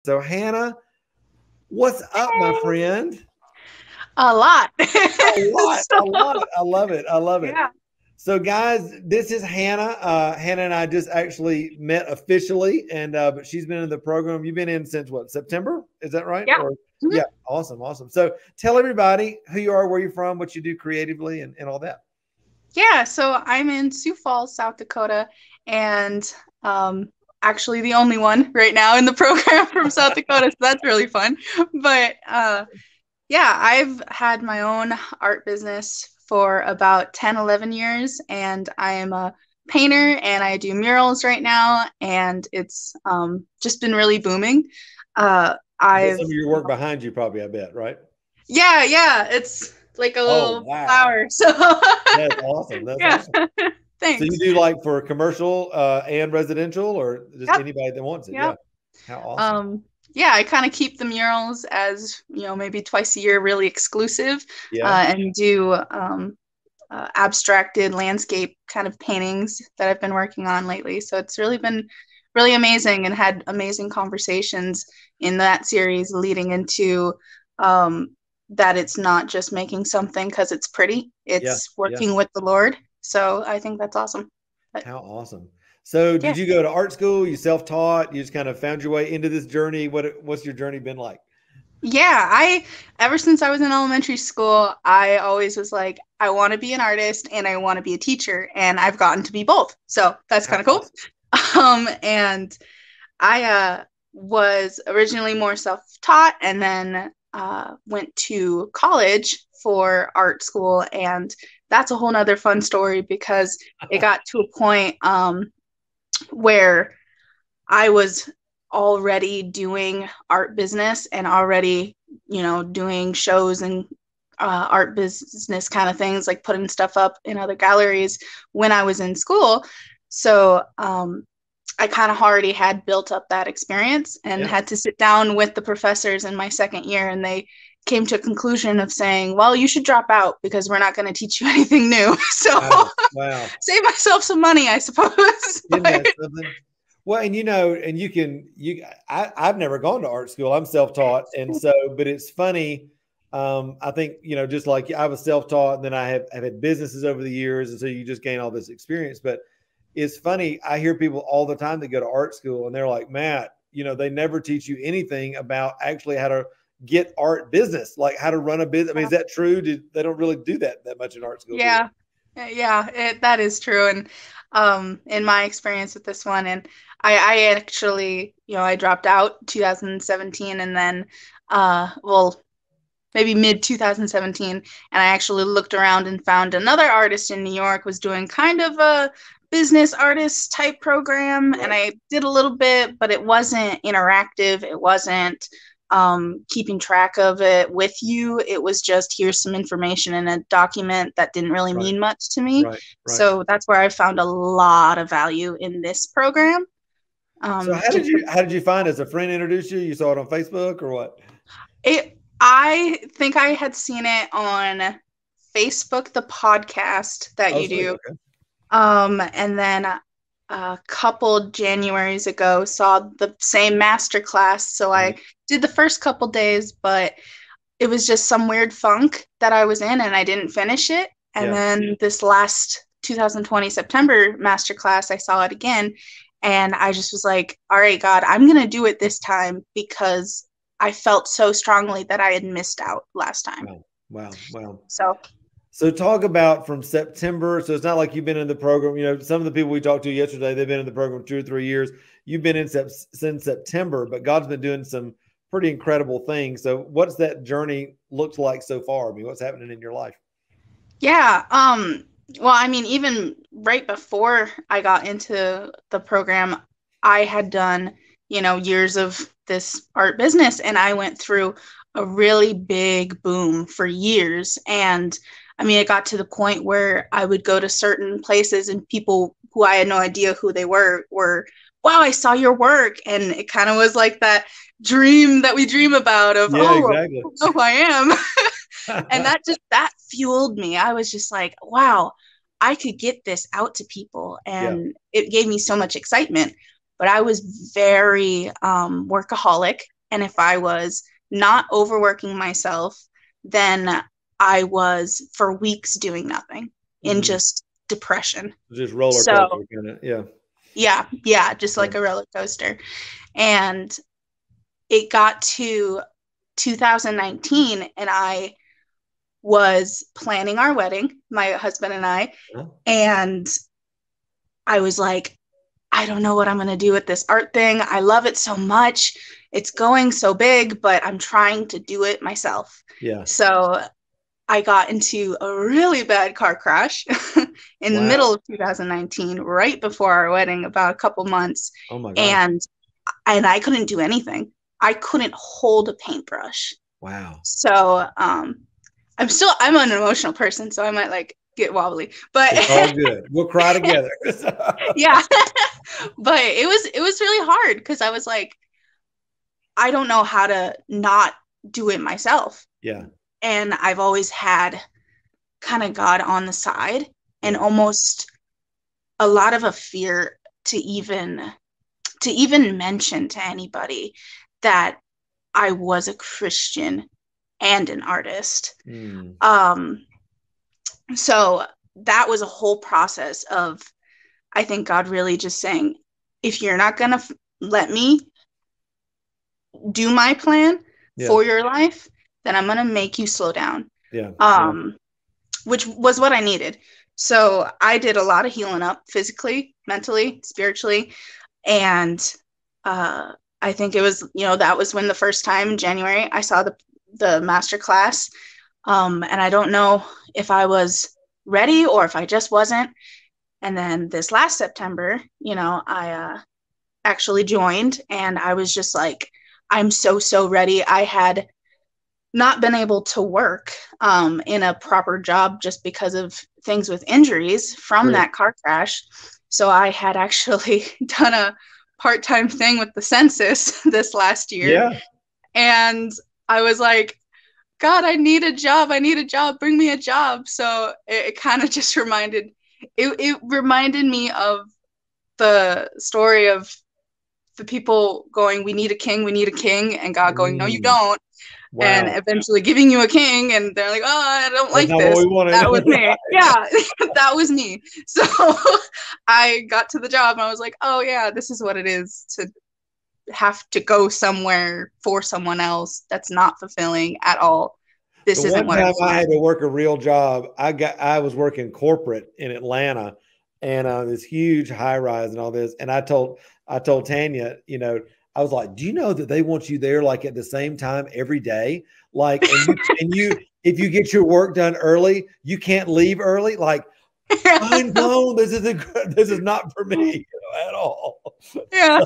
So Hannah, what's up, my friend? A lot. A lot, So, a lot. I love it. I love it. yeah. So, guys, this is Hannah. Hannah and I just actually met officially, and but she's been in the program. You've been in since what, September? Is that right? Yeah. Or Mhm. yeah, awesome, awesome. So, tell everybody who you are, where you're from, what you do creatively, and all that. Yeah. So I'm in Sioux Falls, South Dakota, and um, actually the only one right now in the program from South Dakota. So that's really fun. But yeah, I've had my own art business for about 10, 11 years, and I am a painter and I do murals right now, and it's just been really booming. Is that I've some of your work behind you? Probably, I bet, right? Yeah, yeah, it's like a Oh, little wow, flower. So that's awesome. That's yeah, awesome. So you thanks. do like for commercial and residential, or just Yep, anybody that wants it? Yeah. yep. How awesome. Um, yeah, I kind of keep the murals as, maybe twice a year, really exclusive, Yeah. and do abstracted landscape kind of paintings that I've been working on lately. So it's really been really amazing and had amazing conversations in that series leading into um, that it's not just making something because it's pretty, Yeah. it's Yeah. working with the Lord. So I think that's awesome. But How awesome. So yeah. did you go to art school? You self-taught? You just kind of found your way into this journey? What's your journey been like? Yeah, ever since I was in elementary school, I always was like, I want to be an artist and I want to be a teacher, and I've gotten to be both. So that's How kind of cool. awesome. And I was originally more self-taught and then went to college for art school, and that's a whole nother fun story because it got to a point where I was already doing art business and already, doing shows and art business kind of things, like putting stuff up in other galleries when I was in school. So I kind of already had built up that experience and Yeah. had to sit down with the professors in my second year, and they came to a conclusion of saying, well, you should drop out because we're not going to teach you anything new. So Wow. Wow. save myself some money, I suppose. Isn't But that something? Well, and and I've never gone to art school. I'm self-taught. And so, but it's funny. I think, just like I was self-taught and then have had businesses over the years. And so you just gain all this experience. But it's funny. I hear people all the time that go to art school and they're like, Matt, they never teach you anything about actually how to get art business, like how to run a business. I mean, is that true? They don't really do that much in art school, do yeah, yeah, that is true. And in my experience with this one, and I actually, I dropped out 2017, and then, well, maybe mid 2017, and I actually looked around and found another artist in New York was doing kind of a business artist type program, they? and Right. I did a little bit, but it wasn't interactive. It wasn't keeping track of it with you. It was just here's some information in a document that didn't really Right. mean much to me. Right. Right. So that's where I found a lot of value in this program. So Just how did you find us? A friend introduced you? You saw it on Facebook or what? I think I had seen it on Facebook, the podcast that Oh, you sweet. do. Okay. And then a couple Januaries ago saw the same master class. So Uh-huh. I did the first couple days, but it was just some weird funk that I was in and I didn't finish it. And Yeah. then this last 2020 September master class, I saw it again. And I just was like, all right, God, I'm going to do it this time because I felt so strongly that I had missed out last time. Wow. Wow. Wow. So, So talk about from September. So it's not like you've been in the program. Some of the people we talked to yesterday, they've been in the program 2 or 3 years. You've been in since September, but God's been doing some pretty incredible things. So what's that journey looked like so far? I mean, what's happening in your life? yeah. Well, I mean, even right before I got into the program, I had done, years of this art business, and I went through a really big boom for years. And I mean, it got to the point where I would go to certain places and people who I had no idea who they were, wow, I saw your work. And it kind of was like that dream that we dream about of, Yeah, oh, exactly. who I am. And that fueled me. I was just like, wow, I could get this out to people, Yeah. and it gave me so much excitement. but I was very workaholic. And if I was not overworking myself, then I was for weeks doing nothing in just depression. Just roller So coaster kind of, yeah. yeah, just like a roller coaster. And it got to 2019 and I was planning our wedding, my husband and I, and I was like, I don't know what I'm going to do with this art thing. I love it so much. It's going so big, but I'm trying to do it myself. Yeah. So I got into a really bad car crash in the middle of 2019, right before our wedding, about a couple months. Oh my God. And I couldn't do anything. I couldn't hold a paintbrush. Wow. So I'm an emotional person, so I might like get wobbly, but it's all good. We'll cry together. Yeah. But it was really hard because I was like, I don't know how to not do it myself. Yeah. And I've always had kind of God on the side and almost a lot of a fear to even mention to anybody that I was a Christian and an artist. So that was a whole process of, I think God really just saying, if you're not going to let me do my plan for your life, then I'm going to make you slow down. Which was what I needed. So I did a lot of healing up physically, mentally, spiritually. And I think it was, that was when the first time in January I saw the master class. And I don't know if I was ready or if I just wasn't. And then this last September, I actually joined and I was just like, I'm so ready. I had not been able to work in a proper job just because of things with injuries from that car crash. So I had actually done a part-time thing with the census this last year. Yeah. And I was like, God, I need a job. Bring me a job. So it kind of just reminded me of the story of the people going, we need a king, and God going, no, you don't. Wow. And eventually giving you a king, and they're like, oh, I don't like this. That was me. Yeah, that was me. So I got to the job and I was like, oh yeah, this is what it is to have to go somewhere for someone else that's not fulfilling at all. This isn't what one time I had to work a real job. I was working corporate in Atlanta, and this huge high rise and all this. And I told Tanya, I was like, do you know that they want you there like at the same time every day? Like, and you if you get your work done early, you can't leave early. Like, mind blown. This is not for me at all. Yeah.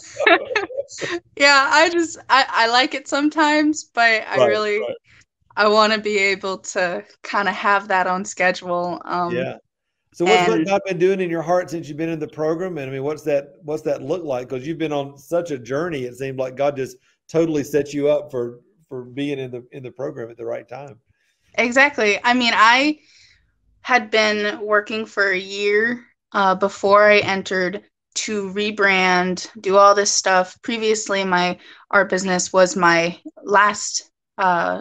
Yeah. I like it sometimes, but I want to be able to kind of have that on schedule. Yeah. So what's God been doing in your heart since you've been in the program? And I mean, what's that look like? Because you've been on such a journey. It seemed like God just totally set you up for being in the program at the right time. Exactly. I mean, I had been working for a year before I entered to rebrand, do all this stuff. Previously, my art business was my last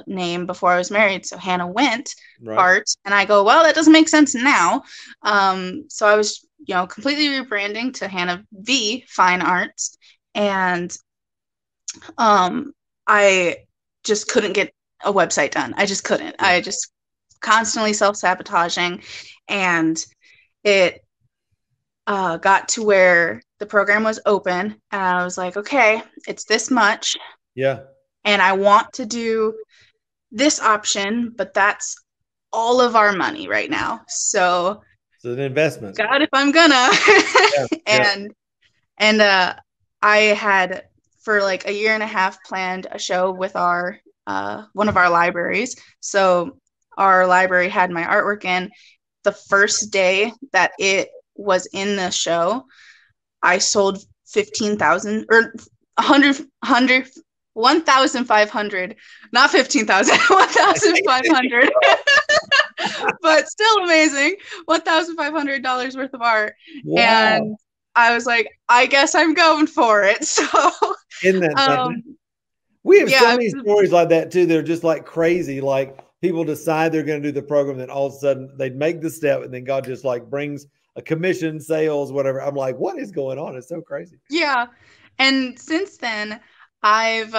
name before I was married. So Hannah went art, and I go, well, that doesn't make sense now. So I was, completely rebranding to Hannah V Fine Arts, and I just couldn't get a website done. I just couldn't. I just constantly self-sabotaging, and it got to where the program was open, and I was like, okay, it's this much. Yeah. And I want to do this option, but that's all of our money right now. So it's an investment. God, if I'm gonna. And I had for like a year and a half planned a show with our one of our libraries. So our library had my artwork in. The first day that it was in the show, I sold 15,000 or 1,500, not 15,000, 1,500, but still amazing. $1,500 worth of art. Wow. And I was like, I guess I'm going for it. So, Isn't that um, something? We have so yeah, many stories like that too. They're just like crazy. Like people decide they're going to do the program, then all of a sudden they make the step, and then God just like brings a commission, sales, whatever. I'm like, what is going on? It's so crazy. yeah. And since then, I've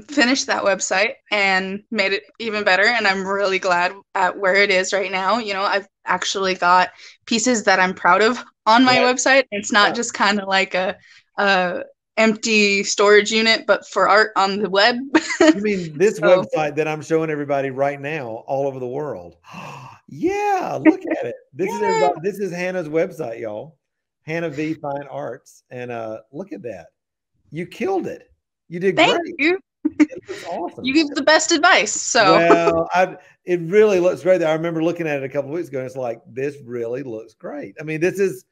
finished that website and made it even better. And I'm really glad at where it is right now. You know, I've actually got pieces that I'm proud of on my Right. website. It's not just kind of like a empty storage unit, but for art on the web. You mean this So website that I'm showing everybody right now, all over the world? Yeah, look at it. This is yeah, everybody. This is Hannah's website, y'all. Hannah V Fine Arts, and look at that. You killed it. You did thank great. you. It looks You awesome. give the best advice. So Well, it really looks great. I remember looking at it a couple of weeks ago, and it's like, this really looks great. I mean, this is,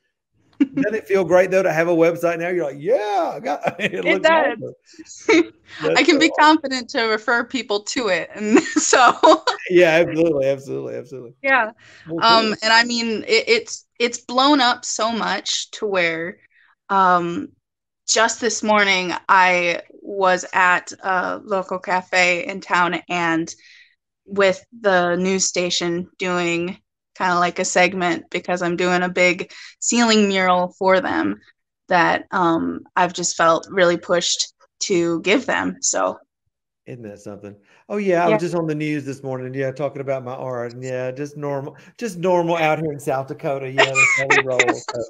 doesn't it feel great though to have a website now? You're like, yeah, I got it. it Looks does. awesome. I That's can so be awesome. confident to refer people to it. And so Yeah, absolutely, absolutely, absolutely. yeah. Well, cool. And I mean it's blown up so much to where um just this morning I was at a local cafe in town and with the news station doing kind of like a segment because I'm doing a big ceiling mural for them that I've just felt really pushed to give them. So Isn't that something? Oh yeah, I yeah. was just on the news this morning. Yeah, talking about my art, and yeah, just normal out here in South Dakota. Yeah, that's how we roll. So,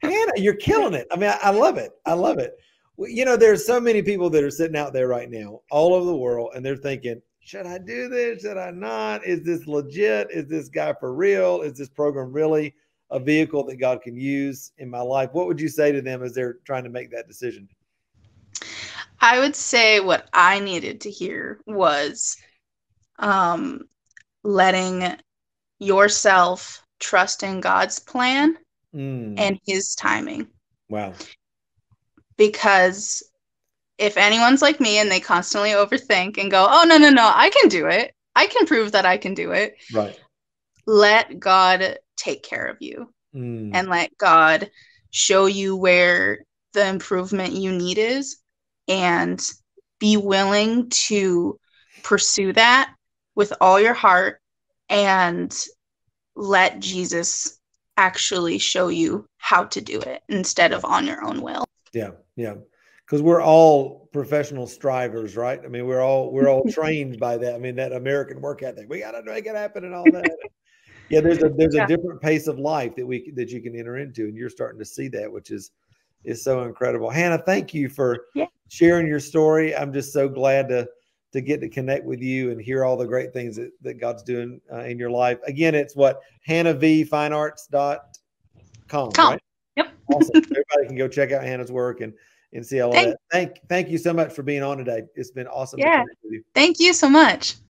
Hannah, you're killing it. I mean, I love it. I love it. Well, you know, there's so many people that are sitting out there right now, all over the world, and they're thinking, should I do this? Should I not? Is this legit? Is this guy for real? Is this program really a vehicle that God can use in my life? What would you say to them as they're trying to make that decision? I would say what I needed to hear was um, letting yourself trust in God's plan Mm, and His timing. wow. Because if anyone's like me and they constantly overthink and go, oh, no, no, no, I can do it. I can prove that I can do it. Right. Let God take care of you Mm, and let God show you where the improvement you need is and be willing to pursue that with all your heart and let Jesus actually show you how to do it instead of on your own will. yeah. Yeah. Because we're all professional strivers, right? I mean, we're all trained by that. I mean, that American work ethic. We got to make it happen and all that. Yeah, there's a Yeah. different pace of life that you can enter into, and you're starting to see that, which is so incredible. Hannah, thank you for Yeah. sharing your story. I'm just so glad to get to connect with you and hear all the great things that God's doing in your life. Again, it's what hannahvfinearts.com, Come. right? Yep. Awesome. Everybody can go check out Hannah's work and see all of Thank that. Thank you so much for being on today. It's been awesome to Yeah. connect with you. Thank you so much.